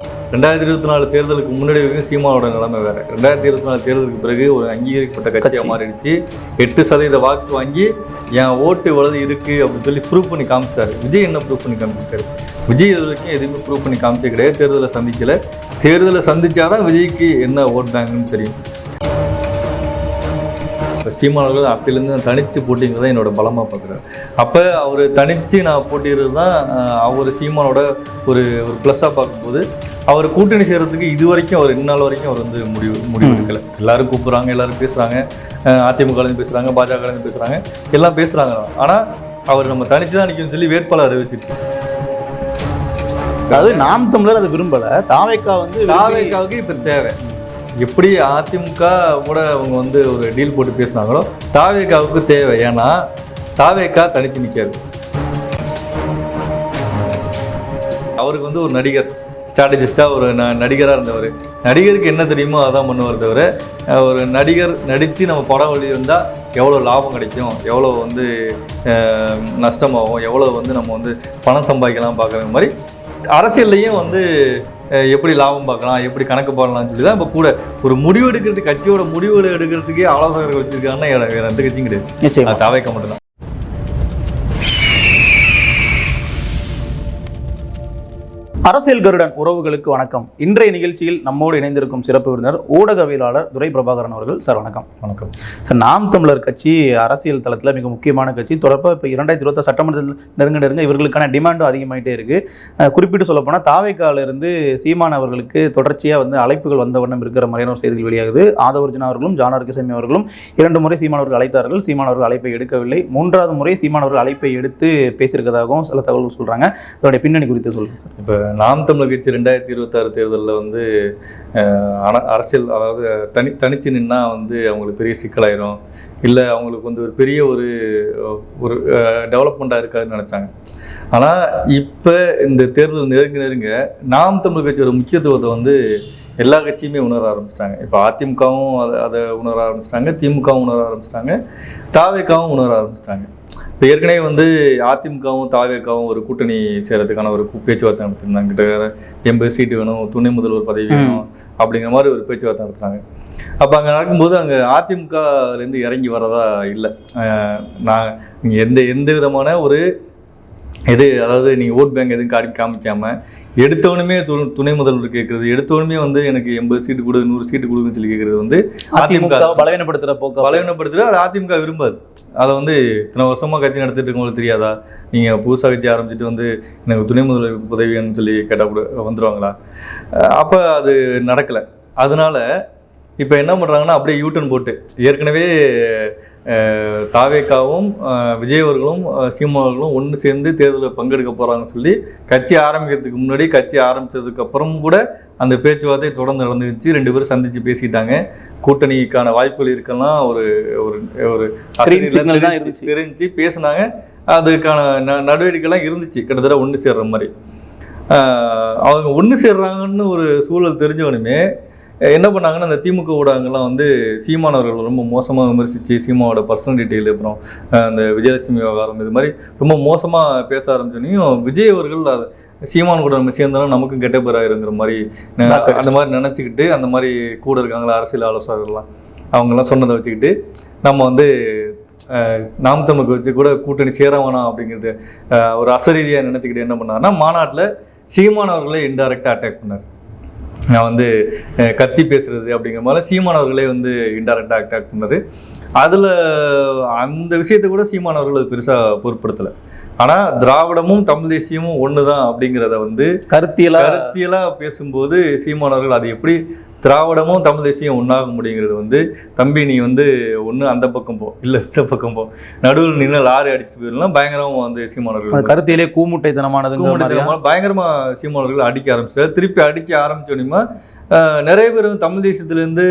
2024 தேர்தலுக்கு முன்னாடி வரைக்கும் சீமானோட நிலைமை வேற. 2024 தேர்தலுக்கு பிறகு ஒரு அங்கீகரிக்கப்பட்ட கட்சியாக மாறிடுச்சு. 8% வாக்கு வாங்கி என் ஓட்டு இவ்வளவு இருக்கு அப்படின்னு சொல்லி ப்ரூவ் பண்ணி காமிச்சிட்டாரு. விஜய் என்ன ப்ரூவ் பண்ணி காமிச்சிட்டாரு? விஜய் இது வரைக்கும் எதுவுமே ப்ரூவ் பண்ணி காமிச்சே கிடையாது. தேர்தலை சந்திக்கல. தேர்தலை சந்திச்சாதான் விஜய்க்கு என்ன ஓட் பேங்க்னு தெரியும். சீமானவர்கள் அப்பிலேருந்து நான் தனித்து போட்டிங்கிறத என்னோட பலமாக பார்க்குறாரு. அப்போ அவர் தனித்து நான் போட்டிடுறது தான் அவர் சீமானோட ஒரு ப்ளஸ்ஸாக பார்க்கும்போது அவர் கூட்டணி செய்கிறதுக்கு இது வரைக்கும் அவர் இந்நாள் வரைக்கும் அவர் வந்து முடிவு எடுக்கலை. எல்லோரும் கூப்பிட்றாங்க, எல்லோரும் பேசுகிறாங்க, அதிமுகலேருந்து பேசுகிறாங்க, பாஜகலேருந்து பேசுகிறாங்க, எல்லாம் பேசுகிறாங்க. ஆனால் அவர் நம்ம தனித்து தான் நிற்கணும்னு சொல்லி வேட்பாளர் அறிவிச்சிருச்சு. அதாவது நாம் தமிழர் அதை விரும்பலை. தாவேக்காவுக்கு இப்போ தேவை. எப்படி அதிமுக கூட அவங்க வந்து ஒரு டீல் போட்டு பேசுனாங்களோ தாவேக்காவுக்கு தேவை. ஏன்னா தாவேக்கா தனித்து நிற்காது. அவருக்கு வந்து ஒரு நடிகர், ஸ்ட்ராட்டஜிஸ்டாக ஒரு நடிகராக இருந்தவர். நடிகருக்கு என்ன தெரியுமோ அதான் பண்ணுவார் தவிர ஒரு நடிகர் நடித்து நம்ம படம் வழி வந்தால் எவ்வளோ லாபம் கிடைக்கும், எவ்வளோ வந்து நஷ்டமாகும், எவ்வளோ வந்து நம்ம வந்து பணம் சம்பாதிக்கலாம் பார்க்குற மாதிரி அரசியல்லையும் வந்து எப்படி லாபம் பார்க்கலாம், எப்படி கணக்கு போடலாம்னு சொல்லி தான் இப்போ கூட ஒரு முடிவு எடுக்கிறதுக்கு, கட்சியோட முடிவுகளை எடுக்கிறதுக்கே ஆலோசகர்கள் வச்சிருக்காங்கன்னா வேறு எந்த கட்சியும் கிடையாது. தாவேக்கா மட்டும்தான். அரசியல் கருடன் உறவுகளுக்கு வணக்கம். இன்றைய நிகழ்ச்சியில் நம்மோடு இணைந்திருக்கும் சிறப்பு விருந்தினர் ஊடகவியலாளர் துரை பிரபாகரன் அவர்கள். சார் வணக்கம். வணக்கம் சார். நாம் தமிழர் கட்சி அரசியல் தளத்தில் மிக முக்கியமான கட்சி. தொடர்பாக இப்போ 2026 சட்டமன்றத்தில் நெருங்க இவர்களுக்கான டிமாண்டும் அதிகமாகிட்டே இருக்குது. குறிப்பிட்டு சொல்லப்போனால் தாவேக்காவிலிருந்து சீமான் அவர்களுக்கு தொடர்ச்சியாக வந்து அழைப்புகள் வந்த வண்ணம் இருக்கிற மாதிரியான ஒரு செய்திகள் வெளியாகுது. ஆதவர்ஜுனா அவர்களும் ஜான் ஆரோக்கியசாமி அவர்களும் 2 முறை சீமான் அவர்கள் அழைத்தார்கள். சீமான் அவர்கள் அழைப்பை எடுக்கவில்லை. 3வது முறை சீமான் அவர்கள் அழைப்பை எடுத்து பேசியிருக்கதாகவும் சில தகவல்கள் சொல்கிறாங்க. அதோடைய பின்னணி குறித்து சொல்லுங்கள் சார். இப்போ நாம் தமிழர் கட்சி 2026 தேர்தலில் வந்து அரசியல், அதாவது தனிச்சு நின்னா வந்து அவங்களுக்கு பெரிய சிக்கலாயிரும், இல்லை அவங்களுக்கு வந்து ஒரு பெரிய ஒரு டெவலப்மெண்ட்டாக இருக்காதுன்னு நினச்சாங்க. ஆனால் இப்போ இந்த தேர்தல் நெருங்க நாம் தமிழர் கட்சியோட முக்கியத்துவத்தை வந்து எல்லா கட்சியுமே உணர ஆரம்பிச்சிட்டாங்க. இப்போ அதிமுகவும் அதை உணர ஆரம்பிச்சிட்டாங்க, திமுகவும் உணர ஆரம்பிச்சிட்டாங்க, தாவேக்காவும் உணர ஆரம்பிச்சிட்டாங்க. இப்போ ஏற்கனவே வந்து அதிமுகவும் தாவேக்காவும் ஒரு கூட்டணி செய்கிறதுக்கான ஒரு பேச்சுவார்த்தை நடத்திருந்தாங்க. கிட்ட 80 சீட்டு வேணும், துணை முதல்வர் பதவி வேணும் அப்படிங்கிற மாதிரி ஒரு பேச்சுவார்த்தை நடத்துனாங்க. அப்போ அங்கே நடக்கும்போது அங்கே அதிமுகலேருந்து இறங்கி வரதா இல்லை. நான் நீங்கள் எந்த விதமான ஒரு அதாவது நீங்கள் ஓட் பேங்க் எதுவும் காமிக்காமல் எடுத்தவனுமே துணை முதல்வர் கேட்குறது, எடுத்தவனுமே வந்து எனக்கு 80 சீட்டு கொடு, 100 சீட்டு கொடுக்குன்னு சொல்லி கேட்குறது வந்து அதிமுக பலவீனப்படுத்துகிற அது அதிமுக விரும்பாது. அதை வந்து இத்தனை வருஷமாக கட்சி நடத்திட்டு இருக்கவங்களுக்கு தெரியாதா? நீங்கள் புதுசாக கட்சி ஆரம்பிச்சுட்டு வந்து எனக்கு துணை முதல்வர் பதவின்னு சொல்லி கேட்டால் கூட வந்துடுவாங்களா? அப்போ அது நடக்கலை. அதனால இப்போ என்ன பண்ணுறாங்கன்னா அப்படியே யூட்டர்ன் போட்டு ஏற்கனவே தாவேக்காவும் விஜய் அவர்களும் சீமான் அவர்களும் ஒன்று சேர்ந்து தேர்தலில் பங்கெடுக்க போகிறாங்கன்னு சொல்லி கட்சி ஆரம்பிக்கிறதுக்கு முன்னாடி, கட்சி ஆரம்பித்ததுக்கு அப்புறம் கூட அந்த பேச்சுவார்த்தை தொடர்ந்து நடந்துச்சு. 2 பேரும் சந்தித்து பேசிட்டாங்க. கூட்டணிக்கான வாய்ப்புகள் இருக்கலாம் ஒரு ஒரு தெரிஞ்சு பேசினாங்க. அதுக்கான நடவடிக்கைலாம் இருந்துச்சு. கிட்டத்தட்ட ஒன்று சேர்ற மாதிரி அவங்க ஒன்று சேர்றாங்கன்னு ஒரு சூழல் தெரிஞ்சவனுமே என்ன பண்ணாங்கன்னா, அந்த திமுக ஊடகங்கள்லாம் வந்து சீமானவர்கள் ரொம்ப மோசமாக விமர்சித்து சீமாவோட பர்சனல் டீட்டெயில், அப்புறம் அந்த விஜயலட்சுமி விவகாரம், இது மாதிரி ரொம்ப மோசமாக பேச ஆரம்பிச்சோன்னையும் விஜய் அவர்கள் சீமான் கூட நம்ம சேர்ந்தாலும் நமக்கும் கெட்ட பேராயிருங்கிற மாதிரி அந்த மாதிரி நினச்சிக்கிட்டு, அந்த மாதிரி கூட இருக்காங்களா அரசியல் ஆலோசகர்கள்லாம், அவங்கெல்லாம் சொன்னதை வச்சுக்கிட்டு நம்ம வந்து நாம் தமிழ் வச்சு கூட கூட்டணி சேர வேணாம் அப்படிங்கிறது ஒரு அசரீதியாக நினச்சிக்கிட்டு என்ன பண்ணாருன்னா, மாநாட்டில் சீமானவர்களே இன்டைரக்டாக அட்டாக் பண்ணார். நான் வந்து கத்தி பேசுறது அப்படிங்கிற மாதிரி சீமானவர்களே வந்து இன்டைரக்டாக அட்டாக் பண்ணார். அதில் அந்த விஷயத்தை கூட சீமானவர்கள் அது பெருசாக பொருட்படுத்தலை. ஆனால் திராவிடமும் தமிழ் தேசியமும் ஒன்று தான் அப்படிங்கிறத வந்து கருத்தியலாக பேசும்போது சீமானவர்கள் அது எப்படி திராவிடமும் தமிழ் தேசியம் ஒன்றாக முடியுங்கிறது வந்து, தம்பி நீ வந்து ஒன்று அந்த பக்கம் போ, இல்லை இந்த பக்கம் போ, நடுவில் நின்று லாரி அடிச்சுட்டு போயிடலாம் பயங்கரமாக வந்து சீமானவர்கள் கருத்தியிலே கூமுட்டைத்தனமானது பயங்கரமாக சீமானவர்கள் அடிக்க ஆரம்பிச்சிட்டாரு. திருப்பி அடிக்க ஆரம்பிச்சோன்னா நிறைய பேர் தமிழ் தேசியத்திலேருந்து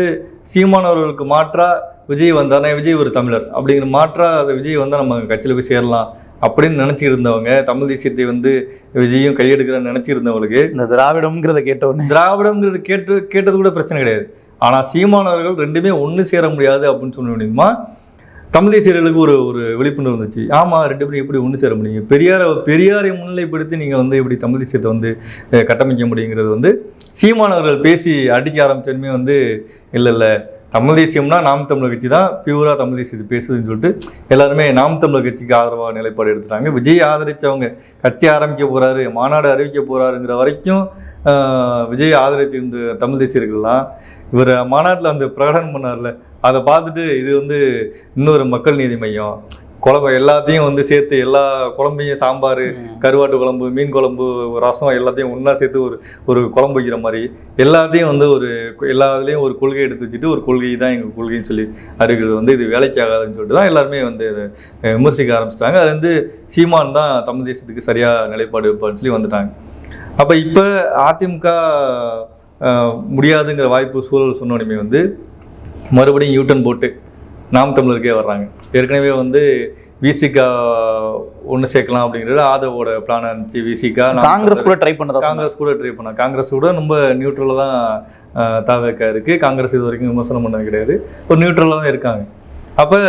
சீமானவர்களுக்கு மாற்றா விஜய் வந்தானே, விஜய் ஒரு தமிழர் அப்படிங்கிற மாற்றா விஜய் வந்தால் நம்ம கட்சியில் போய் சேரலாம் அப்படின்னு நினச்சிட்டு இருந்தவங்க, தமிழ் தேசியத்தை வந்து விஜயும் கையெடுக்கிறன்னு நினச்சிட்டு இருந்தவங்களுக்கு இந்த திராவிடம்ங்கிறத கேட்டது கூட பிரச்சனை கிடையாது. ஆனால் சீமானவர்கள் 2மே ஒன்று சேர முடியாது அப்படின்னு சொல்ல முடியுமா? தமிழ் தேசியர்களுக்கு ஒரு ஒரு விழிப்புணர்வு இருந்துச்சு. ஆமாம், 2 பேரும் எப்படி ஒன்று சேர முடியும், பெரியாரை முன்னிலைப்படுத்தி நீங்கள் வந்து எப்படி தமிழ் தேசியத்தை வந்து கட்டமைக்க முடியுங்கிறது வந்து சீமானவர்கள் பேசி அடிக்க ஆரம்பிச்சதுமே வந்து இல்லை தமிழ் தேசியம்னா நாம் தமிழர் கட்சி தான் பியூராக தமிழ் தேசியத்தை பேசுதுன்னு சொல்லிட்டு எல்லாருமே நாம் தமிழர் கட்சிக்கு ஆதரவாக நிலைப்பாடு எடுத்துட்டாங்க. விஜய் ஆதரித்தவங்க கட்சி ஆரம்பிக்க போகிறாரு, மாநாடு அறிவிக்க போகிறாருங்கிற வரைக்கும் விஜய் ஆதரிச்சிருந்த தமிழ் தேசியர்கள்லாம் இவர் மாநாட்டில் அந்த பிரகடனம் பண்ணார்ல, அதை பார்த்துட்டு இது வந்து இன்னொரு மக்கள் நீதி மையம், குழம்பு எல்லாத்தையும் வந்து சேர்த்து எல்லா குழம்பையும் சாம்பார், கருவாட்டு குழம்பு, மீன் குழம்பு, ரசம் எல்லாத்தையும் ஒன்றா சேர்த்து ஒரு குழம்பு வைக்கிற மாதிரி எல்லாத்தையும் வந்து எல்லா இதுலேயும் ஒரு கொள்கை எடுத்து வச்சுட்டு ஒரு கொள்கை தான் எங்கள் கொள்கைன்னு சொல்லி அறிவிக்கிறது வந்து இது வேலைக்கு ஆகாதுன்னு சொல்லிட்டு தான் எல்லாருமே வந்து அதை விமர்சிக்க ஆரம்பிச்சிட்டாங்க. அது வந்து சீமான் தான் தமிழ் தேசத்துக்கு சரியாக நிலைப்பாடு வைப்பான்னு சொல்லி வந்துட்டாங்க. அப்போ இப்போ அதிமுக முடியாதுங்கிற வாய்ப்பு சூழல் சொன்னோடனே வந்து மறுபடியும் யூட்டன் போட்டு நாம் தமிழருக்கே வர்றாங்க. ஏற்கனவே வந்து விசிகா ஒன்று சேர்க்கலாம் அப்படிங்கிறது ஆதவோட பிளானாக இருந்துச்சு. விசிகா காங்கிரஸ் கூட ட்ரை பண்ணாங்க, காங்கிரஸ் கூட ரொம்ப நியூட்ரலாக தான் தாவேக்கா இருக்குது. காங்கிரஸ் இது வரைக்கும் விமர்சனம் பண்ணது கிடையாது, ஒரு நியூட்ரலாக தான் இருக்காங்க. அப்போ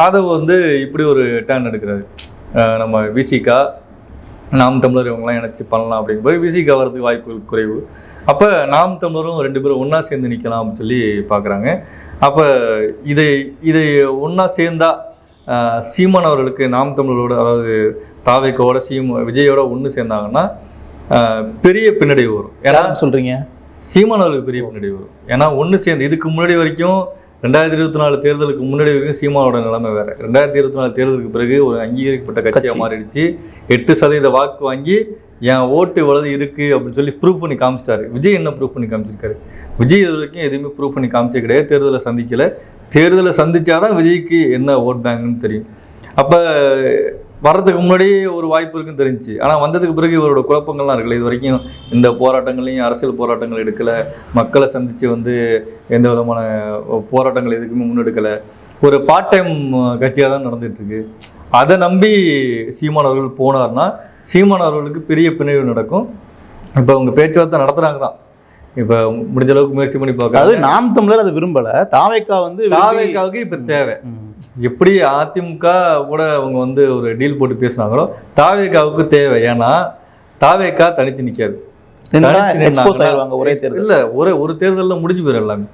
ஆதவ் வந்து இப்படி ஒரு டேர்ன் எடுக்கிறாரு, நம்ம விசிகா நாம் தமிழர் இவங்கெல்லாம் இணைச்சி பண்ணலாம் அப்படிங்கும்போது விசிகா வரதுக்கு வாய்ப்புகள் குறைவு. அப்போ நாம் தமிழரும் 2 பேரும் ஒன்றா சேர்ந்து நிற்கலாம் அப்படின்னு சொல்லி பார்க்குறாங்க. அப்போ இதை ஒன்றா சேர்ந்தா சீமான் அவர்களுக்கு நாம் தமிழரோட, அதாவது தாவேக்கோட விஜயோட ஒன்று சேர்ந்தாங்கன்னா பெரிய பின்னடைவு வரும். ஏன்னா சொல்கிறீங்க சீமான் அவர்களுக்கு பெரிய பின்னடைவு வரும். ஏன்னா ஒன்று சேர்ந்து இதுக்கு முன்னாடி வரைக்கும் 2024 தேர்தலுக்கு முன்னாடி வரைக்கும் சீமானோட நிலைமை வேறு. 2024 தேர்தலுக்கு பிறகு ஒரு அங்கீகரிக்கப்பட்ட கட்சியாக மாறிடுச்சு. 8% வாக்கு வாங்கி என் ஓட்டு இவ்வளவு இருக்குது அப்படின்னு சொல்லி ப்ரூவ் பண்ணி காமிச்சிட்டாரு. விஜய் என்ன ப்ரூவ் பண்ணி காமிச்சிருக்காரு? விஜய் இது வரைக்கும் எதுவுமே ப்ரூவ் பண்ணி காமிச்சே கிடையாது. தேர்தலை சந்திக்கலை. தேர்தலை சந்திச்சாதான் விஜய்க்கு என்ன ஓட் பேங்க்னு தெரியும். அப்போ வர்றதுக்கு முன்னாடி ஒரு வாய்ப்பு இருக்குன்னு தெரிஞ்சிச்சு. ஆனால் வந்ததுக்கு பிறகு இவரோட குழப்பங்கள்லாம் இருக்குல்ல. இது வரைக்கும் இந்த போராட்டங்களையும் அரசியல் போராட்டங்கள் எடுக்கலை, மக்களை சந்தித்து வந்து எந்த விதமான போராட்டங்கள் எதுக்குமே முன்னெடுக்கலை, ஒரு பார்ட் டைம் கட்சியாக தான் நடந்துகிட்ருக்கு. அதை நம்பி சீமான் அவர்கள் போனார்னா சீமான் அவர்களுக்கு பெரிய பின்னடைவு நடக்கும். இப்போ அவங்க பேச்சுவார்த்தை நடத்துகிறாங்க தான், இப்போ முடிஞ்ச அளவுக்கு முயற்சி பண்ணி பார்க்க. அது நாம் தமிழர் அதை விரும்பலை, தாவேக்காவுக்கு இப்போ தேவை. எப்படி அதிமுக கூட அவங்க வந்து ஒரு டீல் போட்டு பேசுனாங்களோ தாவேக்காவுக்கு தேவை. ஏன்னா தாவேக்கா தனிச்சு நிற்காது. இல்லை, ஒரு தேர்தலில் முடிஞ்சு போயிடும் எல்லாமே.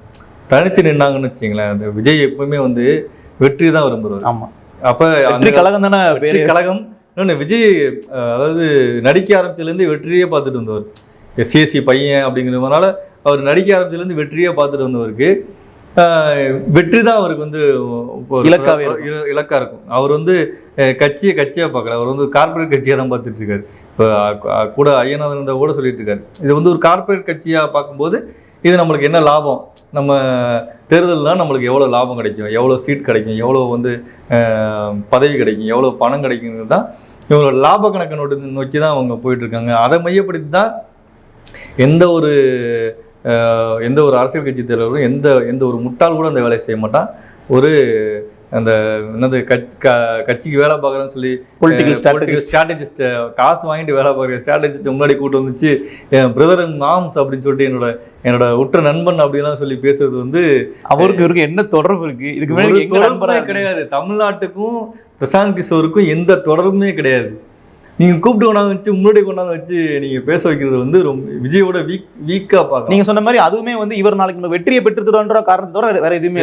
தனிச்சு நின்னாங்கன்னு வச்சிங்களேன், அந்த விஜய் எப்பவுமே வந்து வெற்றி தான் விரும்புறாரு. ஆமாம், அப்போ அந்த கழகம் தானே கழகம். இன்னொன்று விஜய் அதாவது நடிக்க ஆரம்பிச்சதுலேருந்து வெற்றியே பார்த்துட்டு வந்தவர். எஸ்சிஎஸ்சி பையன் அப்படிங்கிறதுனால அவர் நடிக்க ஆரம்பிச்சதுலேருந்து வெற்றியே பார்த்துட்டு வந்தவருக்கு வெற்றி தான் அவருக்கு வந்து இலக்கா இருக்கும். அவர் வந்து கட்சியாக பார்க்கல, அவர் வந்து கார்பரேட் கட்சியாக தான் பார்த்துட்டு இருக்காரு. இப்போ கூட ஐயநாதன் இருந்தால் கூட சொல்லிட்டு இருக்காரு, இது வந்து ஒரு கார்பரேட் கட்சியாக பார்க்கும்போது இது நம்மளுக்கு என்ன லாபம், நம்ம தேர்தல்னால் நம்மளுக்கு எவ்வளோ லாபம் கிடைக்கும், எவ்வளோ சீட் கிடைக்கும், எவ்வளோ வந்து பதவி கிடைக்கும், எவ்வளோ பணம் கிடைக்குங்கிறது தான் இவங்களோட லாப கணக்கை நோக்கி தான் அவங்க போயிட்டுருக்காங்க. அதை மையப்படுத்தி தான் எந்த ஒரு அரசியல் கட்சி தலைவரும் எந்த ஒரு முட்டாள் கூட அந்த வேலையை செய்ய மாட்டான். ஒரு அந்த என்னது கட்சிக்கு வேலை பார்க்குறேன்னு சொல்லி பொலிட்டிக்கல் ஸ்ட்ராட்டஜிஸ்ட் காசு வாங்கிட்டு வேலை பார்க்குற ஸ்ட்ராட்டஜிஸ்ட் முன்னாடி கூட்டு வந்துச்சு என் பிரதர் அண்ட் மாம்ஸ் அப்படின்னு சொல்லிட்டு என்னோட உற்ற நண்பன் அப்படின்லாம் சொல்லி பேசுறது வந்து அவருக்கு என்ன தொடர்பு இருக்கு? இதுக்கு மேலே கிடையாது. தமிழ்நாட்டுக்கும் பிரசாந்த் கிஷோருக்கும் எந்த தொடர்புமே கிடையாது. நீங்கள் கூப்பிட்டு கொண்டாந்து வச்சு முன்னாடி கொண்டாந்து வச்சு நீங்கள் பேச வைக்கிறது வந்து ரொம்ப விஜயோட வீக்காக பார்க்க. நீங்கள் சொன்ன மாதிரி அதுவுமே வந்து இவர் நாளைக்கு வெற்றியை பெற்றுத்தோன்ற காரணத்தோட வேற எதுவுமே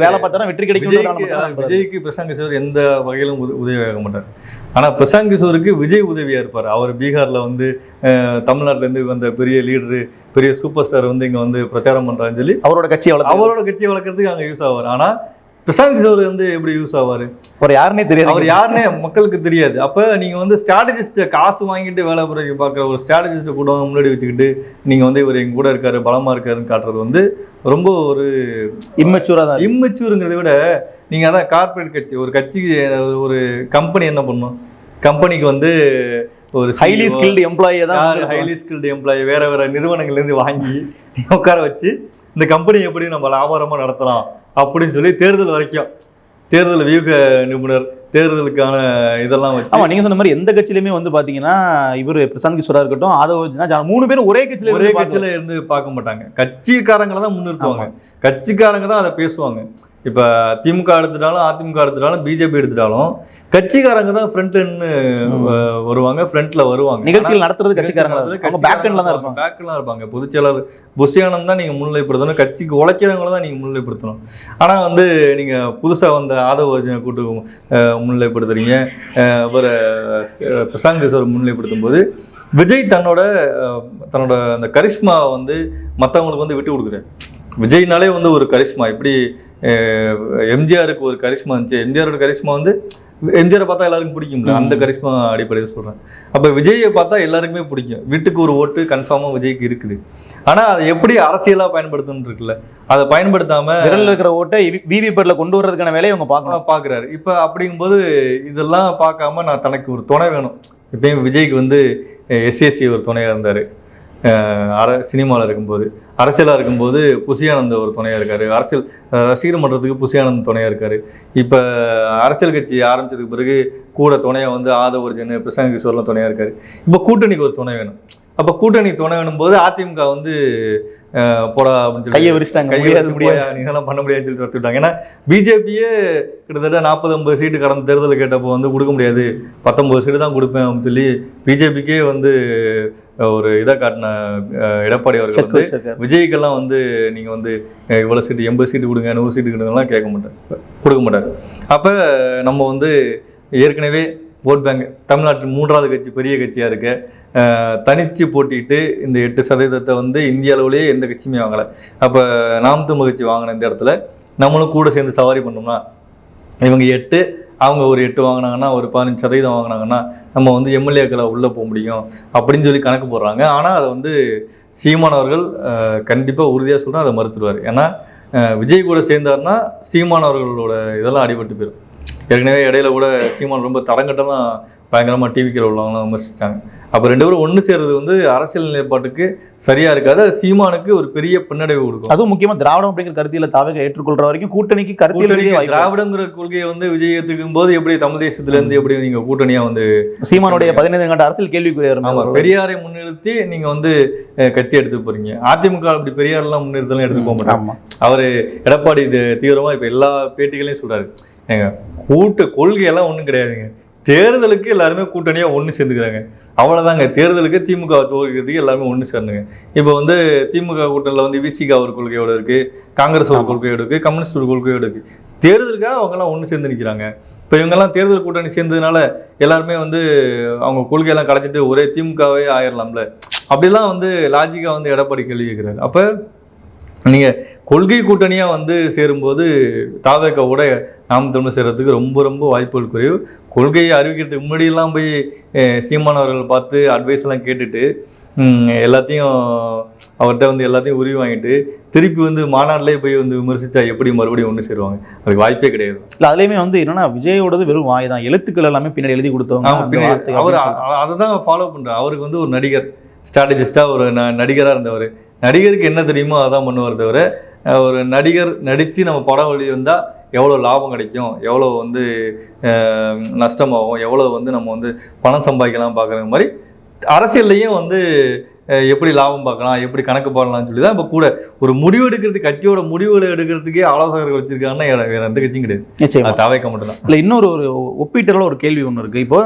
வேலை பார்த்தா வெற்றி கிடைக்கும். விஜய்க்கு பிரசாந்த் கிஷோர் எந்த வகையிலும் உதவியாக மாட்டார். ஆனால் பிரசாந்த் கிஷோருக்கு விஜய் உதவியாக இருப்பார். அவர் பீகாரில் வந்து தமிழ்நாட்டிலேருந்து வந்த பெரிய லீடரு, பெரிய சூப்பர் ஸ்டார் வந்து இங்கே வந்து பிரச்சாரம் பண்ணுறான்னு சொல்லி அவரோட கட்சியை வளர்க்குறதுக்கு அங்கே யூஸ் ஆவார். ஆனால் பிரசாந்த் கிஷோர் வந்து எப்படி யூஸ் ஆவார்? அவர் யாருன்னே தெரியாது, அவர் யாருன்னே மக்களுக்கு தெரியாது. அப்போ நீங்கள் வந்து ஸ்ட்ராட்டஜிஸ்ட்டை காசு வாங்கிட்டு வேலை பார்க்குற ஒரு ஸ்ட்ராட்டஜிஸ்ட்டை கூட முன்னாடி வச்சுக்கிட்டு நீங்கள் வந்து இவர் எங்க கூட இருக்காரு, பலமாக இருக்காருன்னு காட்டுறது வந்து ரொம்ப ஒரு இம்மெச்சூருங்கிறத விட நீங்கள் அதான் கார்பரேட் கட்சி, ஒரு கட்சிக்கு ஒரு கம்பெனி என்ன பண்ணும், கம்பெனிக்கு வந்து ஒரு ஹைலி ஸ்கில்டு எம்ப்ளாயி தான், ஹைலி ஸ்கில்டு எம்ப்ளாயி வேறு நிறுவனங்கள்லேருந்து வாங்கி உட்கார வச்சு இந்த கம்பெனி எப்படி நம்ம லாபகரமாக நடத்தலாம் அப்படின்னு சொல்லி தேர்தல் வரைக்கும் தேர்தல் வியூக நிபுணர், தேர்தலுக்கான இதெல்லாம் வச்சு. ஆமாம், நீங்கள் சொன்ன மாதிரி எந்த கட்சியிலுமே வந்து பார்த்தீங்கன்னா இவர் பிரசாந்த் கிஷோரா இருக்கட்டும், ஆதவ 3 பேரும் ஒரே கட்சியில் இருந்து பார்க்க மாட்டாங்க. கட்சிக்காரங்களை தான் முன்னிறுத்துவாங்க, கட்சிக்காரங்க தான் அதை பேசுவாங்க. இப்போ திமுக எடுத்துட்டாலும் அதிமுக எடுத்துட்டாலும் பிஜேபி எடுத்துட்டாலும் கட்சிக்காரங்க தான் ஃப்ரண்ட்ல வருவாங்க, ஃப்ரண்ட்ல வருவாங்க. நிகழ்ச்சிகள் நடத்துறது கட்சிக்காரங்க பேக்ல தான் இருப்பாங்க, பேக்ல இருப்பாங்க. பொதுச் செயலாளர் புஷியானந்த் தான் நீங்க முன்னிலைப்படுத்தணும், கட்சிக்கு உழைக்கிறவங்கள தான் நீங்க முன்னிலைப்படுத்தணும். ஆனா வந்து நீங்க புதுசா வந்த ஆதவ அர்ஜுன கூட்டு முன்னிலைப்படுத்துறீங்க, ஒரு பிரசாந்த் கிஷோர் முன்னிலைப்படுத்தும் போது விஜய் தன்னோட அந்த கரிஷ்மா வந்து மற்றவங்களுக்கு வந்து விட்டு கொடுக்குறாரு. விஜய்னாலே வந்து ஒரு கரிஷ்மா, இப்படி எம்ஜிஆருக்கு ஒரு கரிஷ்மா இருந்துச்சு, எம்ஜிஆரோட கரிஷ்மா வந்து எம்ஜிஆரை பார்த்தா எல்லாருக்கும் பிடிக்கும்ல, அந்த கரிஷ்மா அடிப்படையில் சொல்கிறேன். அப்போ விஜயை பார்த்தா எல்லாருக்குமே பிடிக்கும், வீட்டுக்கு ஒரு ஓட்டு கன்ஃபார்மாக விஜய்க்கு இருக்குது. ஆனால் அதை எப்படி அரசியலாக பயன்படுத்தணும்னு இருக்குல்ல, அதை பயன்படுத்தாமல் விரலில் இருக்கிற ஓட்டை விவிபேட்டில் கொண்டு வர்றதுக்கான வேலையை அவங்க பார்க்குறாரு. இப்போ அப்படிங்கும்போது இதெல்லாம் பார்க்காம நான் தனக்கு ஒரு துணை வேணும். இப்போயும் விஜய்க்கு வந்து எஸ்எஸ்சி ஒரு துணையாக இருந்தார் சினிமாவில் இருக்கும்போது, அரசியலாக இருக்கும்போது புஷியானந்த் ஒரு துணையாக இருக்கார், அரசியல் ரசிகர் மன்றத்துக்கு புஷியானந்த் துணையாக இருக்கார். இப்போ அரசியல் கட்சி ஆரம்பித்ததுக்கு பிறகு கூட துணையாக வந்து ஆதவ அர்ஜுன் பிரசாந்த் கிஷோர்லாம் துணையாக இருக்கார். இப்போ கூட்டணிக்கு ஒரு துணை வேணும். அப்போ கூட்டணி துணை வேணும் போது அதிமுக வந்து போடா அப்படின்னு சொல்லி கையை விரிச்சிட்டாங்க, நீங்களாம் பண்ண முடியாதுன்னு சொல்லி வரத்துட்டாங்க. ஏன்னா பிஜேபியே கிட்டத்தட்ட 40-50 சீட்டு கடந்த தேர்தலில் கேட்டப்போ வந்து கொடுக்க முடியாது, 19 சீட்டு தான் கொடுப்பேன் அப்படின்னு சொல்லி பிஜேபிக்கே வந்து ஒரு இதை காட்டின எடப்பாடி அவர்கள் வந்து விஜய்க்கெல்லாம் வந்து நீங்கள் வந்து இவ்வளோ சீட்டு 80 சீட்டு கொடுங்க 100 சீட்டு கொடுங்கலாம் கொடுக்க மாட்டார். அப்போ நம்ம வந்து ஏற்கனவே ஓட் பேங்க் தமிழ்நாட்டில் 3வது கட்சி பெரிய கட்சியாக இருக்க தனித்து போட்டிட்டு இந்த 8% வந்து இந்திய அளவுலேயே எந்த கட்சியுமே வாங்கலை. அப்போ நாம் தமிழ் கட்சி வாங்கின இந்த இடத்துல நம்மளும் கூட சேர்ந்து சவாரி பண்ணோம்னா இவங்க 8 அவங்க ஒரு 8 வாங்கினாங்கன்னா ஒரு 15% வாங்கினாங்கன்னா நம்ம வந்து எம்எல்ஏக்களை உள்ளே போக முடியும் அப்படின்னு சொல்லி கணக்கு போடுறாங்க. ஆனால் அதை வந்து சீமானவர்கள் கண்டிப்பாக உறுதியாக சொல்கிறேன், அதை மறுத்துடுவார். ஏன்னா விஜய் கூட சேர்ந்தாருன்னா சீமானவர்களோட இதெல்லாம் அடிபட்டு போயிடும். ஏற்கனவே இடையில கூட சீமான் ரொம்ப தரங்கட்டெல்லாம் பயங்கரமாக டிவிக்கில் உள்ளவங்களாம் விமர்சித்தாங்க. அப்போ 2 பேரும் ஒன்று சேர்றது வந்து அரசியல் நிலைப்பாட்டுக்கு சரியா இருக்காது, அது சீமானுக்கு ஒரு பெரிய பின்னடைவு கொடுக்கும். அதுவும் முக்கியமாக திராவிடம் அப்படிங்கிற கருத்தியில் தாவேக ஏற்றுக்கொள்ற வரைக்கும் கூட்டணிக்கு கருத்தியல் திராவிடங்கிற கொள்கையை வந்து விஜய் ஏற்றுக்கும் போது எப்படி தமிழ் தேசத்துலேருந்து எப்படி நீங்கள் கூட்டணியாக வந்து சீமானுடைய 15 கட்ட அரசியல் கேள்விக்குரிய பெரியாரை முன்னிறுத்தி நீங்கள் வந்து கட்சி எடுத்து போறீங்க. அதிமுக அப்படி பெரியாரெல்லாம் முன்னிறுத்தலாம் எடுத்து போக மாட்டாங்க. அவர் எடப்பாடி தீவிரமாக இப்போ எல்லா பேட்டிகளையும் சொல்றாரு, கொள்கையெல்லாம் ஒன்றும் கிடையாதுங்க, தேர்தலுக்கு எல்லாருமே கூட்டணியாக ஒன்று சேர்ந்துக்கிறாங்க, அவ்வளோதாங்க. தேர்தலுக்கு திமுக தோற்கிறதுக்கு எல்லாருமே ஒன்று சேரணுங்க. இப்போ வந்து திமுக கூட்டணியில் வந்து விசிகா ஒரு கொள்கையோடு இருக்குது, காங்கிரஸ் ஒரு கொள்கையோடு இருக்குது, கம்யூனிஸ்ட் ஒரு கொள்கையோடு இருக்குது. தேர்தலுக்காக அவங்கெல்லாம் ஒன்று சேர்ந்து நிற்கிறாங்க. இப்போ இவங்கெல்லாம் தேர்தல் கூட்டணி சேர்ந்ததுனால எல்லாருமே வந்து அவங்க கொள்கையெல்லாம் கலைச்சிட்டு ஒரே திமுகவே ஆயிடலாம்ல, அப்படிலாம் வந்து லாஜிக்காக வந்து எடப்பாடி கேள்வி கேட்குறாரு. அப்போ நீங்கள் கொள்கை கூட்டணியாக வந்து சேரும்போது தாவேக்காவோட நாம் தமிழ் சேர்றதுக்கு ரொம்ப ரொம்ப வாய்ப்புகள் குறைவு. கொள்கையை அறிவிக்கிறதுக்கு முன்னாடியெல்லாம் போய் சீமானவர்கள் பார்த்து அட்வைஸ் எல்லாம் கேட்டுட்டு எல்லாத்தையும் அவர்கிட்ட வந்து எல்லாத்தையும் உருவி வாங்கிட்டு திருப்பி வந்து மாநாட்டிலே போய் வந்து விமர்சித்தா எப்படி மறுபடியும் ஒன்று சேருவாங்க? அதுக்கு வாய்ப்பே கிடையாது. இல்லை, அதுலேயுமே வந்து என்னன்னா விஜயோடது வெறும் வாய் தான், எழுத்துக்கள் எல்லாமே பின்னாடி எழுதி கொடுத்தவங்க. அவர் அதை தான் ஃபாலோ பண்ணுறார். அவருக்கு வந்து ஒரு நடிகர் ஸ்ட்ராட்டஜிஸ்டாக ஒரு நடிகராக இருந்தவர், நடிகருக்கு என்ன தெரியுமோ அதான் பண்ணுவார் தவிர ஒரு நடிகர் நடித்து நம்ம படம் வெளியே வந்தால் எவ்வளோ லாபம் கிடைக்கும், எவ்வளோ வந்து நஷ்டமாகும், எவ்வளோ வந்து நம்ம வந்து பணம் சம்பாதிக்கலாம் பார்க்குற மாதிரி அரசியல்லையும் வந்து எப்படி லாபம் பார்க்கலாம், எப்படி கணக்கு போடலாம்னு சொல்லி தான் இப்போ கூட ஒரு முடிவு எடுக்கிறதுக்கு கட்சியோட முடிவுகளை எடுக்கிறதுக்கே ஆலோசகர்கள் வச்சிருக்காங்கன்னா வேற எந்த கட்சியும் கிடையாது, தாவேக்கா மட்டும்தான். இல்லை, இன்னொரு ஒரு ஒப்பீட்டரில் ஒரு கேள்வி ஒன்று இருக்குது. இப்போ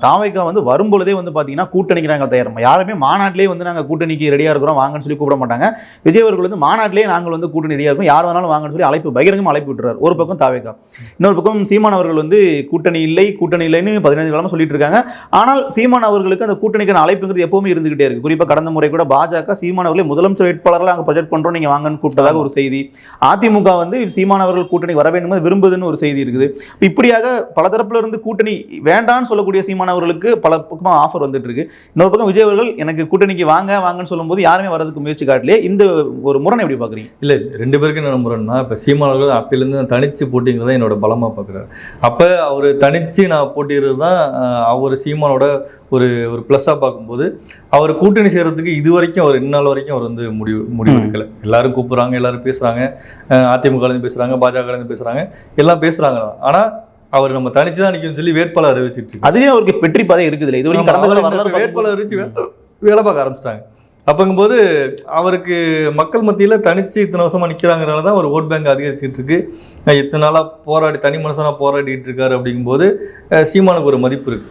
தாவேக்கா வந்து வரும்பொழுதே வந்து பார்த்தீங்கன்னா கூட்டணிக்கு நாங்கள் தயாரம், யாருமே மாநாட்டிலே வந்து நாங்கள் கூட்டணிக்கு ரெடியாக இருக்கிறோம் வாங்கன்னு சொல்லி கூப்பிட மாட்டாங்க. விஜய் அவர்கள் வந்து மாநாட்டிலே நாங்கள் வந்து கூட்டணி ரெடியாக இருக்கோம், யார் வேணாலும் வாங்கன்னு சொல்லி அழைப்பு பகிரங்கமாக அழைப்பு விட்டுறாரு. ஒரு பக்கம் தாவேக்கா, இன்னொரு பக்கம் சீமான் அவர்கள் வந்து கூட்டணி இல்லைன்னு 15 காலமாக சொல்லிட்டு இருக்காங்க. ஆனால் சீமான் அவர்களுக்கு அந்த கூட்டணிக்கான அழைப்புங்கிறது எப்பவுமே இருந்துகிட்டே இருக்கு. குறிப்பாக கடந்த முறை கூட பாஜக சீமான் அவர்களை முதலமைச்சர் வேட்பாளர்கள் அங்கே ப்ரொஜெக்ட் பண்றோம், நீங்க வாங்கன்னு கூப்பிட்டதாக ஒரு செய்தி. அதிமுக வந்து சீமான் அவர்கள் கூட்டணி வர வேண்டும் விரும்புதுன்னு ஒரு செய்தி இருக்குது. இப்படியாக பல தரப்புல இருந்து கூட்டணி வேண்டான்னு சொல்லக்கூடிய சீமான் அவர்களுக்கு பல பக்கமாக ஆஃபர் வந்துட்டு இருக்கு. இன்னொரு பக்கம் விஜய் அவர்கள் எனக்கு கூட்டணிக்கு வாங்கன்னு சொல்லும்போது யாருமே வரதுக்கு முயற்சி காட்டலையே. இந்த ஒரு முரணை எப்படி பாக்குறீங்க? இல்லை, 2 பேருக்கு என்ன முரண்னா, இப்போ சீமான் அவர்கள் அப்பையிலேருந்து நான் தனிச்சு போட்டிங்கிறத என்னோட பலமாக பார்க்குறாரு. அப்போ அவர் தனிச்சு நான் போட்டிடுறது தான் அவர் சீமானோட ஒரு ப்ளஸ்ஸாக பார்க்கும்போது அவர் கூட்டணி செய்கிறதுக்கு இது வரைக்கும் அவர் இந்நாள் வரைக்கும் அவர் வந்து முடிவு எடுக்கலை. எல்லாரும் கூப்பிட்றாங்க, எல்லாரும் பேசுகிறாங்க, அதிமுகலேருந்து பேசுகிறாங்க, பாஜகலேருந்து பேசுகிறாங்க, எல்லாம் பேசுகிறாங்க. ஆனால் அவர் நம்ம தனிச்சு தான் நிற்கணும்னு சொல்லி வேட்பாளர் அறிவிச்சிட்டு அதுவே அவருக்கு வெற்றி பாதை இருக்குது. இது வரைக்கும் வேட்பாளர் அறிவிச்சு வேலை பார்க்க ஆரம்பிச்சிட்டாங்க. அப்பங்கும்போது அவருக்கு மக்கள் மத்தியில் தனிச்சு இத்தனை வருஷமா நிற்கிறாங்கிறனால தான் ஒரு ஓட் பேங்க் அதிகரிச்சுட்டு இருக்கு. இத்தனை நாளாக போராடி தனி மனுஷனாக போராடிட்டு இருக்காரு. அப்படிங்கும்போது சீமானுக்கு ஒரு மதிப்பு இருக்கு.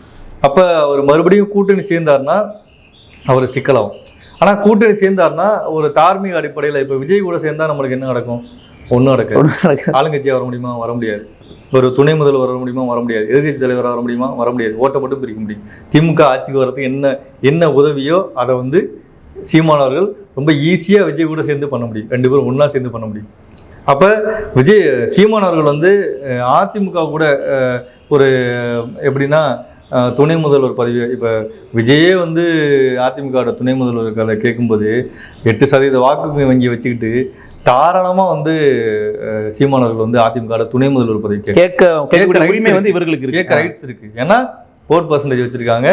அப்போ அவர் மறுபடியும் கூட்டணி சேர்ந்தாருன்னா அவர் சிக்கலாகும். ஆனால் கூட்டணி சேர்ந்தாருன்னா ஒரு தார்மீக அடிப்படையில் இப்போ விஜய் கூட சேர்ந்தா நம்மளுக்கு என்ன நடக்கும்? ஒன்றும் நடக்காது. ஆளுங்கட்சியாக வர முடியுமா? வர முடியாது. ஒரு துணை முதல்வர் வர முடியுமா? வர முடியாது. எதிர்கட்சி தலைவராக வர முடியுமா? வர முடியாது. ஓட்டை மட்டும் பிரிக்க முடியும். திமுக ஆட்சிக்கு வர்றதுக்கு என்ன உதவியோ அதை வந்து சீமானவர்கள் ரொம்ப ஈஸியாக விஜய் கூட சேர்ந்து பண்ண முடியும். 2 பேரும் ஒன்றா சேர்ந்து பண்ண முடியும். அப்போ சீமானவர்கள் வந்து அதிமுக கூட ஒரு எப்படின்னா துணை முதல்வர் பதவி, இப்போ விஜயே வந்து அதிமுக துணை முதல்வருக்கு அதை கேட்கும்போது 8% வாக்கு வங்கி வச்சுக்கிட்டு தாராளமாக வந்து சீமானவர்கள் வந்து அதிமுக துணை முதல்வர் பதவி கேட்க உரிமை வந்து இவர்களுக்கு கேட்க ரைட்ஸ் இருக்கு. ஏன்னா 4% வச்சிருக்காங்க.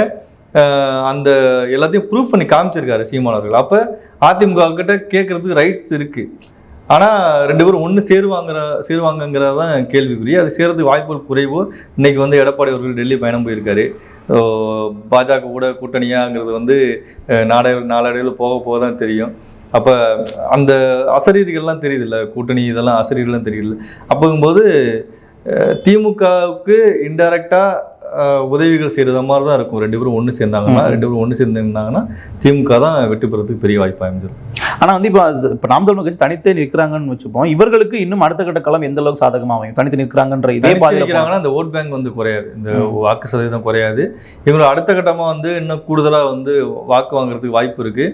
அந்த எல்லாத்தையும் ப்ரூஃப் பண்ணி காமிச்சிருக்காரு சீமானவர்கள். அப்போ அதிமுக கிட்ட கேட்கறதுக்கு ரைட்ஸ் இருக்கு. ஆனால் 2 பேரும் ஒன்று சேருவாங்கங்கிறதான் கேள்விக்குரிய. அது சேரத்துக்கு வாய்ப்புகள் குறைவோ. இன்னைக்கு வந்து எடப்பாடி அவர்கள் டெல்லி பயணம் போயிருக்காரு. பாஜக கூட கூட்டணியாங்கிறது வந்து நாளடைவில் போக தான் தெரியும். அப்போ அந்த அசரீர்கள்லாம் தெரியுது இல்லை, கூட்டணி இதெல்லாம் அசரீர்கள்லாம் தெரியல. அப்போங்கும்போது திமுகவுக்கு இன்டைரக்டாக உதவிகள் செய்கிற மாதிரி தான் இருக்கும். 2 பேரும் ஒன்று சேர்ந்தாங்கன்னா திமுக தான் வெற்றி பெறதுக்கு பெரிய வாய்ப்பாக அமைஞ்சிடும். ஆனால் வந்து இப்போ நாம் தமிழர் கட்சி தனித்தே நிற்கிறாங்கன்னு வச்சுப்போம். இவர்களுக்கு இன்னும் அடுத்த கட்ட காலம் எந்த அளவுக்கு சாதகமாக அமையும்? தனித்து நிற்கிறாங்கன்ற இதே பாதிக்கிறாங்கன்னா அந்த ஓட் பேங்க் வந்து குறையாது, இந்த வாக்கு சதவீதம் குறையாது. இவங்க அடுத்த கட்டமாக வந்து இன்னும் கூடுதலாக வந்து வாக்கு வாங்குறதுக்கு வாய்ப்பு இருக்கு.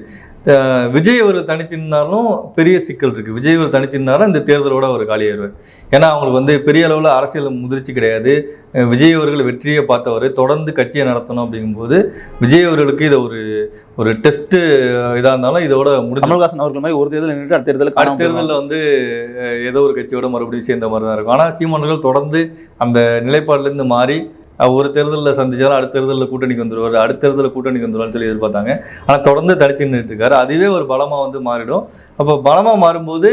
விஜய் அவர்கள் தனிச்சின்னாலும் பெரிய சிக்கல் இருக்கு. விஜய் அவர் தனிச்சின்னாலும் இந்த தேர்தலோட அவர் காலியாயிருவார். ஏன்னா அவங்களுக்கு வந்து பெரிய அளவில் அரசியல் முதிர்ச்சி கிடையாது. விஜய் அவர்கள் வெற்றியை பார்த்தவர் தொடர்ந்து கட்சியை நடத்தணும். அப்படிங்கும்போது விஜய் அவர்களுக்கு இதை ஒரு டெஸ்ட் இதாக இருந்தாலும் இதோட கமல்ஹாசன் அவர்கள் மாதிரி ஒரு தேர்தல் நின்றுட்டு அடுத்த தேர்தலில் வந்து ஏதோ ஒரு கட்சியோட மறுபடியும் சேர்ந்த மாதிரி தான் இருக்கும். ஆனால் சீமானவர்கள் தொடர்ந்து அந்த நிலைப்பாடுலேருந்து மாறி ஒரு தேர்தலில் சந்திச்சாலும் அடுத்த தேர்தலில் கூட்டணிக்கு வந்துடுவார், அடுத்த தேர்தலில் கூட்டணிக்கு வந்துடுவார்னு சொல்லி எதிர்பார்த்தாங்க. ஆனால் தொடர்ந்து தனிச்சு நின்றுட்டு இருக்காரு. அதுவே ஒரு பலமாக வந்து மாறிடும். அப்போ பலமாக மாறும்போது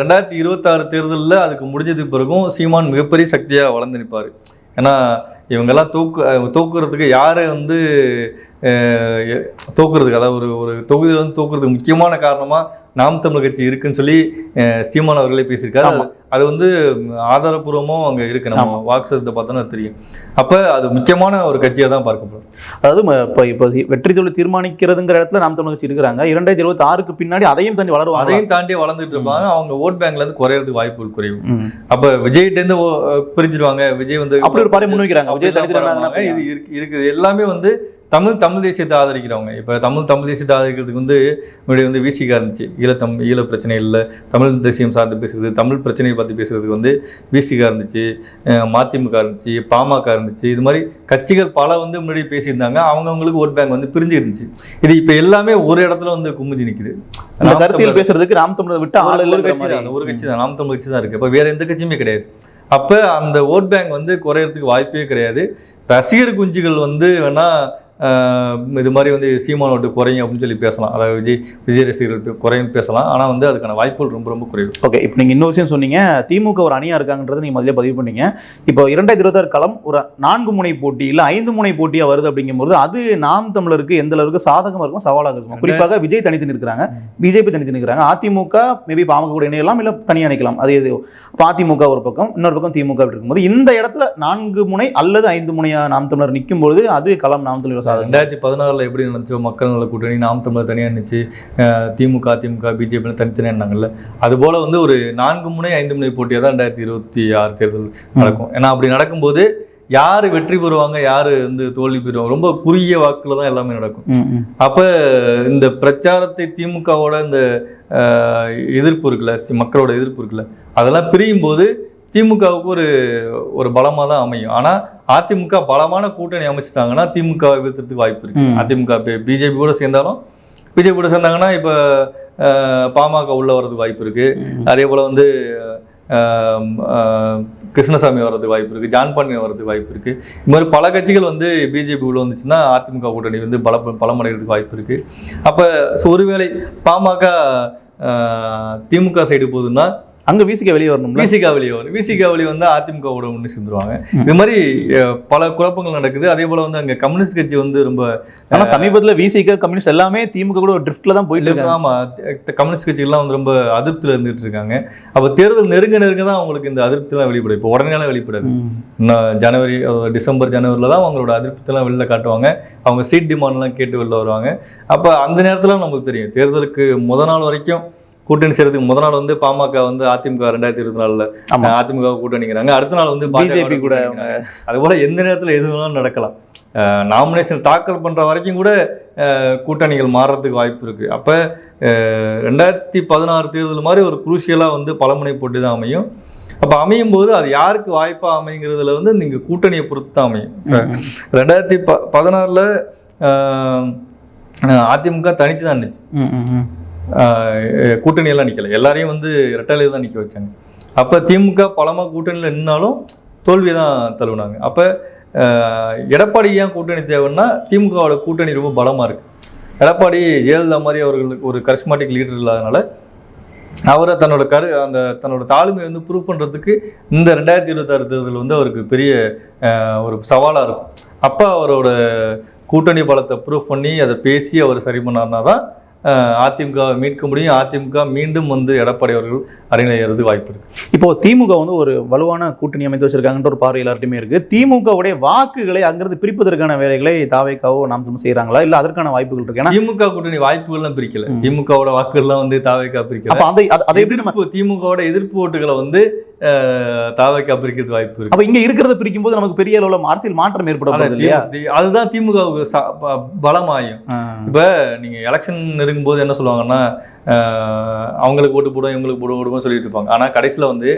2026 தேர்தலில் அதுக்கு முடிஞ்சதுக்கு பிறகும் சீமான் மிகப்பெரிய சக்தியாக வளர்ந்து நிற்பார். ஏன்னா இவங்கெல்லாம் தூக்குறதுக்கு யாரை வந்து தூக்குறதுக்கு, அதாவது ஒரு தொகுதியில் வந்து தூக்குறதுக்கு முக்கியமான காரணமாக நாம் தமிழர் கட்சி இருக்குன்னு சொல்லி சீமான் அவர்களே பேசியிருக்காரு. அது வந்து ஆதாரப்பூர்வமும் அங்கே இருக்கு. நம்ம வாக்குசத்தை பார்த்தோன்னா தெரியும். அப்போ அது முக்கியமான ஒரு கட்சியாக தான் பார்க்கப்படும். அதாவது இப்போ வெற்றி தோல்வி தீர்மானிக்கிறதுங்கிற இடத்துல நாம் தமிழர் கட்சி இருக்கிறாங்க. 2026 பின்னாடி அதையும் தாண்டி வளருவாங்க. அதையும் தாண்டி வளர்ந்துட்டு இருப்பாங்க. அவங்க ஓட் பேங்க்ல இருந்து குறையறதுக்கு வாய்ப்புகள் குறைவு. அப்போ விஜய்கிட்டேருந்து பிரிஞ்சிருவாங்க. விஜய் வந்து அப்படி ஒரு பாரி முன்வைக்கிறாங்க. விஜய் தனித்து இது இருக்குது. எல்லாமே வந்து தமிழ் தேசியத்தை ஆதரிக்கிறவங்க. இப்போ தமிழ் தேசியத்தை ஆதரிக்கிறதுக்கு வந்து முன்னாடி வந்து விசிகா இருந்துச்சு. ஈழ பிரச்சனை இல்லை, தமிழ் தேசியம் சார்ந்து பேசுறது, தமிழ் பிரச்சனையை பற்றி பேசுறதுக்கு வந்து விசிகா இருந்துச்சு, மதிமுக இருந்துச்சு, பாமக இருந்துச்சு. இது மாதிரி கட்சிகள் பல வந்து முன்னாடி பேசியிருந்தாங்க. அவங்கவுங்களுக்கு ஓட் பேங்க் வந்து பிரிஞ்சு இருந்துச்சு. இது இப்போ எல்லாமே ஒரு இடத்துல வந்து குமிஞ்சு நிற்குது. அந்த கருத்தில் பேசுறதுக்கு நாம் தமிழர் விட்டு ஒரு கட்சி தான், நாம் தமிழ் கட்சி தான் இருக்கு. இப்போ வேற எந்த கட்சியுமே கிடையாது. அப்போ அந்த ஓட் பேங்க் வந்து குறையறதுக்கு வாய்ப்பே கிடையாது. ரசிகர் குஞ்சுகள் வந்து வேணா இது மாதிரி வந்து சீமானோட்டு குறையும் அப்படின்னு சொல்லி பேசலாம். அதாவது விஜய் ரசிகர்கள் குறையும் பேசலாம். ஆனால் வந்து அதுக்கான வாய்ப்புகள் ரொம்ப ரொம்ப குறைவு. ஓகே, இப்போ நீங்கள் இன்னொரு விஷயம் சொன்னீங்க, திமுக ஒரு அணியாக இருக்காங்கன்றதை நீங்கள் முதல்ல பதிவு பண்ணீங்க. இப்போ 2026 களம் ஒரு 4 முனை போட்டி இல்லை 5 முனை போட்டியாக வருது. அப்படிங்கும்போது அது நாம் தமிழருக்கு எந்த அளவுக்கு சாதகமாக இருக்கும், சவாலாக இருக்கும்? குறிப்பாக விஜய் தனித்து நிற்கிறாங்க, பிஜேபி தனித்து நிற்கிறாங்க, அதிமுக மேபி பாமக கூட இணையலாம், இல்லை தனியாக நிற்கலாம். அது எது? அதிமுக ஒரு பக்கம், இன்னொரு பக்கம் திமுக இருக்கும்போது இந்த இடத்துல 4 முனை அல்லது 5 முனையாக நாம் தமிழர் நிற்கும்போது அது களம் நாம் தமிழர் 2016 எப்படி நினைச்சோம், மக்கள் நல கூட்டணி நாம் தமிழர் தனியாக இருந்துச்சு, திமுக பிஜேபி தனித்தனியாக இருந்தாங்கல்ல, அதுபோல் வந்து ஒரு 4 முனை 5 முனை போட்டியாக தான் 2026 தேர்தல் நடக்கும். ஏன்னா அப்படி நடக்கும்போது யார் வெற்றி பெறுவாங்க, யார் வந்து தோல்வி பெறுவாங்க, ரொம்ப குறுகிய வாக்குல தான் எல்லாமே நடக்கும். அப்போ இந்த பிரச்சாரத்தை திமுகவோட இந்த எதிர்ப்பு இருக்குல்ல, மக்களோட எதிர்ப்பு இருக்குல்ல, அதெல்லாம் பிரியும் போது திமுகவுக்கு ஒரு பலமாக தான் அமையும். ஆனால் அதிமுக பலமான கூட்டணி அமைச்சிட்டாங்கன்னா திமுக வீழ்த்துறதுக்கு வாய்ப்பு இருக்கு. அதிமுக பிஜேபி கூட சேர்ந்தாங்கன்னா இப்போ பாமக உள்ள வர்றதுக்கு வாய்ப்பு இருக்கு. அதே போல் வந்து கிருஷ்ணசாமி வர்றதுக்கு வாய்ப்பு இருக்கு, ஜான் பாண்டியன் வர்றதுக்கு வாய்ப்பு இருக்கு. இது மாதிரி பல கட்சிகள் வந்து பிஜேபி உள்ள வந்துச்சுன்னா அதிமுக கூட்டணி வந்து பலமடைகிறதுக்கு வாய்ப்பு இருக்கு. அப்போ ஒருவேளை பாமக திமுக சைடு போகுதுன்னா அங்க விசிக வெளியே வரணும், விசிகா வெளியே வரும். விசிகா வெளியே வந்து அதிமுகவோட ஒன்று சேர்ந்துருவாங்க. இது மாதிரி பல குழப்பங்கள் நடக்குது. அதே போல வந்து அங்க கம்யூனிஸ்ட் கட்சி வந்து ரொம்ப, ஆனா சமீபத்துல விசிக கம்யூனிஸ்ட் எல்லாமே திமுக கூட ஒரு ட்ரிஃப்ட்ல தான் போயிட்டு இருக்காங்க. ஆமா, கம்யூனிஸ்ட் கட்சிகள்லாம் வந்து ரொம்ப அதிருப்தியில் இருந்துட்டு இருக்காங்க. அப்போ தேர்தல் நெருங்க தான் அவங்களுக்கு இந்த அதிருப்திலாம் வெளிப்படும். இப்போ உடனே வெளிப்படாது. இன்னும் ஜனவரி, டிசம்பர், ஜனவரியில் தான் அவங்களோட அதிருப்திலாம் வெளில காட்டுவாங்க. அவங்க சீட் டிமாண்ட்லாம் கேட்டு வெளில வருவாங்க. அப்போ அந்த நேரத்தில் நமக்கு தெரியும், தேர்தலுக்கு முதல் நாள் வரைக்கும் கூட்டணி செய்யறதுக்கு முதல் நாள் வந்து பாமக வந்து அதிமுக 2024 அதிமுக கூட்டணிங்கிறாங்க. அடுத்த நாள் வந்து பிஜேபி கூட. அதுபோல எந்த நேரத்தில் எது வேணாலும் நடக்கலாம். நாமினேஷன் தாக்கல் பண்ற வரைக்கும் கூட கூட்டணிகள் மாறுறதுக்கு வாய்ப்பு இருக்கு. அப்ப 2016 தேர்தல் மாதிரி ஒரு குரூஷியலா வந்து பலமுனை போட்டி தான் அமையும். அப்ப அமையும் போது அது யாருக்கு வாய்ப்பா அமைங்கிறதுல வந்து நீங்க கூட்டணியை பொறுத்து தான் அமையும். 2016 அதிமுக தனிச்சு தான் இருந்துச்சு, கூட்டணி எல்லாம் நிக்கல. எல்லாரையும் வந்து இரட்டையில தான் நிக்க வச்சாங்க. அப்ப திமுக பலமா கூட்டணியில நின்னாலும் தோல்வியை தான் தழுவினாங்க. அப்ப எடப்பாடி ஏன் கூட்டணி தேவைன்னா, திமுகவோட கூட்டணி ரொம்ப பலமா இருக்கு. எடப்பாடி ஜெயலலிதா மாதிரி அவர்களுக்கு ஒரு கரிஸ்மாட்டிக் லீடர் இல்லாதனால அவரை தன்னோட தாழ்மையை வந்து ப்ரூவ் பண்ணுறதுக்கு இந்த 2026 தேர்தல் வந்து அவருக்கு பெரிய ஒரு சவாலாக இருக்கும். அப்போ அவரோட கூட்டணி பலத்தை ப்ரூவ் பண்ணி அதை பேசி அவர் சரி பண்ணார்னா தான் அதிமுக மீட்க முடியும். அதிமுக மீண்டும் வந்து எடப்பாடி அவர்கள் அணியிறதுக்கு வாய்ப்பு இருக்கு. இப்போ திமுக வந்து ஒரு வலுவான கூட்டணி அமைத்து வச்சிருக்காங்கன்ற ஒரு பார்வை எல்லார்ட்டுமே இருக்கு. திமுகவுடைய வாக்குகளை அங்கிருந்து பிரிப்பதற்கான வேலைகளை தாவேக்காவோ நாம் செய்யறாங்களா, இல்ல அதற்கான வாய்ப்புகள் இருக்கு? ஏன்னா திமுக கூட்டணி வாய்ப்புகள்லாம் பிரிக்கல. திமுகவோட வாக்குகள்லாம் வந்து தாவேக்கா பிரிக்கல. திமுகவோட எதிர்ப்பு ஓட்டுகளை வந்து தாவேக்கா பிரிக்கிறது வாய்ப்பு இருக்கு. அப்ப இங்க இருக்கிறத பிரிக்கும் போது நமக்கு பெரிய அளவுல அரசியல் மாற்றம் ஏற்படும் இல்லையா? அதுதான் திமுக பலமாயும். இப்ப நீங்க எலெக்ஷன் நெருங்கும் போது என்ன சொல்லுவாங்கன்னா, அவங்களுக்கு ஓட்டு போடும், இவங்களுக்கு போடுவோம் சொல்லிட்டு இருப்பாங்க. ஆனா கடைசியில வந்து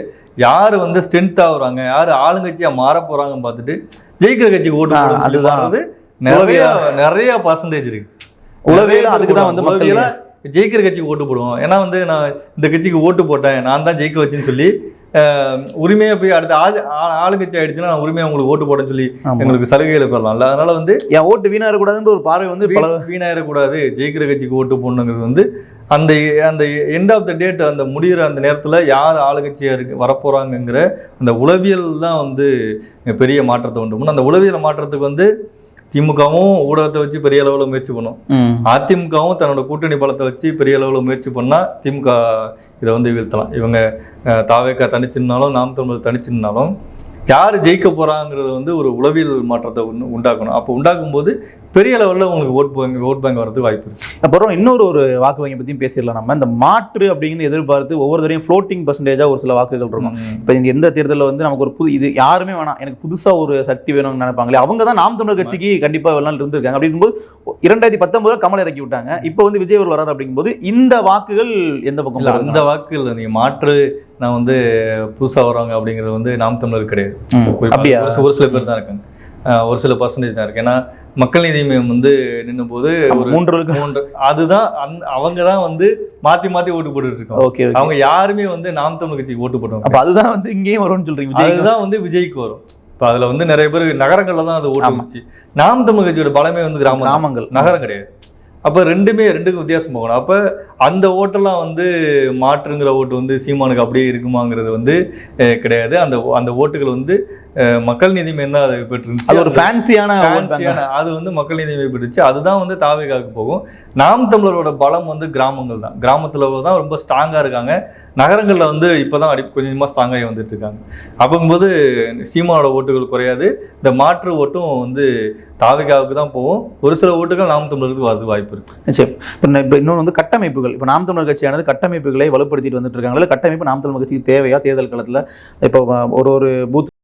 யாரு வந்து ஸ்ட்ரென்த் ஆகுறாங்க, யாரு ஆளுங்கட்சியா மாற போறாங்கன்னு பார்த்துட்டு ஜெயிக்கிற கட்சிக்கு ஓட்டு போடும். அதுதான் நிறைய பர்சன்டேஜ் இருக்கு. உளவியல அதுக்குதான் வந்து உளவியல ஜெயிக்கிற கட்சிக்கு ஓட்டு போடுவோம். ஏன்னா வந்து நான் இந்த கட்சிக்கு ஓட்டு போட்டேன், நான் தான் ஜெயிக்க வச்சுன்னு சொல்லி உரிமையா போய் அடுத்த ஆளுங்கட்சி ஆயிடுச்சுன்னா நான் உரிமையா உங்களுக்கு ஓட்டு போடன்னு சொல்லி எங்களுக்கு சலுகையில பெறலாம்ல. அதனால வந்து என் ஓட்டு வீணாயிடக்கூடாதுன்ற ஒரு பார்வை வந்து வீணாயிடக்கூடாது, ஜெயிக்கிற கட்சிக்கு ஓட்டு போடணுங்கிறது வந்து அந்த எண்ட் ஆஃப் த டேட், அந்த முடிகிற அந்த நேரத்தில் யார் ஆளுங்கட்சியா வரப்போறாங்கிற அந்த உளவியல் தான் வந்து பெரிய மாற்றத்தை உண்டு பண்ணும். அந்த உளவியல் மாற்றத்துக்கு வந்து திமுகவும் ஊடகத்தை வச்சு பெரிய அளவில் முயற்சி பண்ணும். அதிமுகவும் தன்னோட கூட்டணி பலத்தை வச்சு பெரிய அளவில் முயற்சி பண்ணா திமுக இதை வந்து வீழ்த்தலாம். இவங்க தாவேக்கா தனிச்சுனாலும் நாம் தமிழர் தனிச்சுனாலும் யார் ஜெயிக்க போறாங்கிறது வந்து ஒரு உளவியல் மாற்றத்தை உண்டாக்கணும். அப்போ உண்டாக்கும் போது பெரிய லெவலில் உங்களுக்கு ஓட் பேங்க் வரதுக்கு வாய்ப்பு இருக்கு. அப்புறம் இன்னொரு வாக்கு வங்கி பற்றியும் பேசிடலாம். நம்ம இந்த மாற்று அப்படின்னு எதிர்பார்த்து ஒவ்வொரு தடையும் ஃப்ளோட்டிங் பர்சன்டேஜாக ஒரு சில வாக்குகள் இருக்கும். இப்போ இந்த எந்த தேர்தலில் வந்து நமக்கு ஒரு இது யாருமே வேணாம், எனக்கு புதுசாக ஒரு சக்தி வேணும்னு நினைப்பாங்களே, அவங்க தான் நாம் தமிழர் கட்சிக்கு கண்டிப்பாக எவ்வளோ நாள் இருந்திருக்காங்க. அப்படிங்கும்போது 2019 கமல் இறக்கி விட்டாங்க, இப்போ வந்து விஜய் அவர் வராரு. அப்படிங்கும்போது இந்த வாக்குகள் எந்த பக்கம் இல்லை? அந்த வாக்குகள் நீங்கள் மாற்று நான் வந்து புதுசாக வர்றாங்க அப்படிங்கிறது வந்து நாம் தமிழர் கிடையாது. அப்படியா? ஒரு சில பேர் தான் இருக்காங்க, ஒரு சில பர்சன்டேஜ் தான் இருக்கு. ஏன்னா மக்கள் நீதி மையம் வந்து நின்னும் போது ஒரு 3 அதுதான் அவங்க தான் வந்து மாத்தி ஓட்டு போட்டுட்டு இருக்காங்க. அவங்க யாருமே வந்து நாம் தமிழர் கட்சிக்கு ஓட்டு போடுவாங்க. அப்ப அதுதான் வந்து இங்கேயும் வரும்னு சொல்றீங்க? அதுதான் வந்து விஜய்க்கு வரும். இப்போ அதுல வந்து நிறைய பேர் நகரங்கள்ல தான் அது ஓட்டு வந்துச்சு. நாம் தமிழர் கட்சியோட பலமே வந்து கிராமங்கள், நகரம் கிடையாது. அப்போ ரெண்டுக்கும் வித்தியாசம் போகணும். அப்போ அந்த ஓட்டெல்லாம் வந்து மாற்றுங்கிற ஓட்டு வந்து சீமானுக்கு அப்படியே இருக்குமாங்கிறது வந்து கிடையாது. அந்த ஓட்டுகள் வந்து மக்கள் நீதி மையம் தான் அது பெற்றுருந்துச்சு. அது ஒரு ஃபேன்சியான அது வந்து மக்கள் நீதி மையம் பெற்றுச்சு. அதுதான் வந்து தாவேக்காவுக்கு போகும். நாம் தமிழரோட பலம் வந்து கிராமங்கள் தான். கிராமத்துல தான் ரொம்ப ஸ்ட்ராங்கா இருக்காங்க. நகரங்கள்ல வந்து இப்பதான் கொஞ்சமா ஸ்ட்ராங்காகி வந்துட்டு இருக்காங்க. அப்படிங்கும்போது சீமானோட ஓட்டுகள் குறையாது. இந்த மாற்று ஓட்டும் வந்து தாவேக்காவுக்கு தான் போகும். ஒரு சில ஓட்டுகள் நாம் தமிழருக்கு வரது வாய்ப்பு இருக்கு. நிச்சயம். இப்போ இன்னொன்று வந்து கட்டமைப்புகள். இப்போ நாம் தமிழர் கட்சியானது கட்டமைப்புகளை வலுப்படுத்திட்டு வந்துட்டு இருக்காங்க. கட்டமைப்பு நாம் தமிழர் கட்சிக்கு தேவையா? தேர்தல் காலத்தில் இப்போ ஒரு பூத்